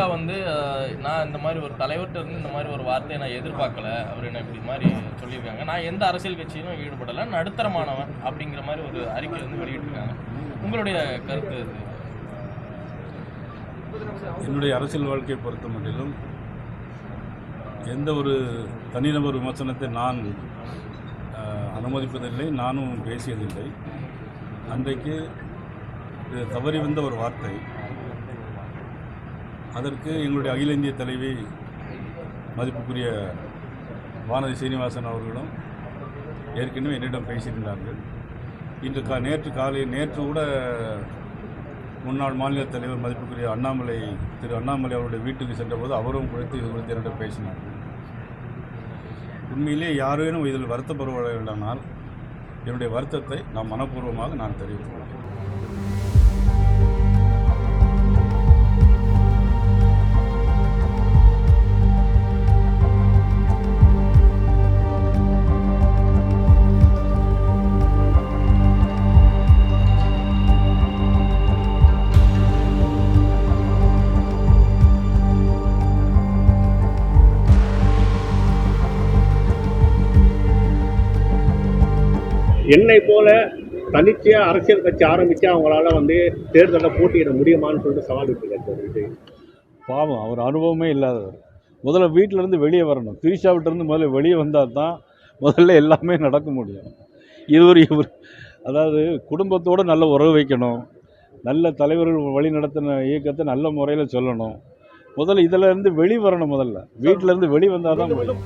அமித்ஷா வந்து நான் இந்த மாதிரி ஒரு தலைவர்கிட்ட இருந்து இந்த மாதிரி ஒரு வார்த்தையை நான் எதிர்பார்க்கல, அவர் என்ன இப்படி மாதிரி சொல்லியிருக்காங்க, நான் எந்த அரசியல் கட்சியிலும் ஈடுபடலை, நடுத்தரமானவன் அப்படிங்கிற மாதிரி ஒரு அறிக்கை வந்து வெளியிட்டிருக்காங்க. உங்களுடைய கருத்து இது? என்னுடைய அரசியல் வாழ்க்கையை பொறுத்த மட்டிலும் எந்த ஒரு தனிநபர் விமர்சனத்தை நான் அனுமதிப்பதில்லை, நானும் பேசியதில்லை. அன்றைக்கு தவறி வந்த ஒரு வார்த்தை, அதற்கு எங்களுடைய அகில இந்திய தலைவி மதிப்புக்குரிய வானதி சீனிவாசன் அவர்களும் ஏற்கனவே என்னிடம் பேசியிருந்தார்கள். இன்று நேற்று கூட முன்னாள் மாநில தலைவர் மதிப்புக்குரிய திரு அண்ணாமலை அவருடைய வீட்டுக்கு சென்றபோது அவரும் குறித்து இது குறித்து என்னிடம் பேசினார்கள். உண்மையிலே யாரேனும் இதில் வருத்தப்படுவதானால் என்னுடைய வருத்தத்தை நான் மனப்பூர்வமாக நான் தெரிவித்துள்ளேன். என்னை போல தனிச்சையாக அரசியல் கட்சி ஆரம்பித்து அவங்களால தேர்தலில் போட்டியிட முடியுமான்னு சொல்லிட்டு சவால் விட்டுருக்காரு. பாவம், அவர் அனுபவமே இல்லாதவர். முதல்ல வீட்டிலேருந்து வெளியே வரணும். திரிஷாவிட்டிருந்து முதல்ல வெளியே வந்தால் தான் முதல்ல எல்லாமே நடக்க முடியும். இவர் அதாவது குடும்பத்தோடு நல்ல உறவு வைக்கணும், நல்ல தலைவர்கள் வழி நடத்தின இயக்கத்தை நல்ல முறையில் சொல்லணும். முதல்ல இதிலேருந்து வெளியே வரணும். முதல்ல வீட்டிலேருந்து வெளியே வந்தால் தான் முடியும்.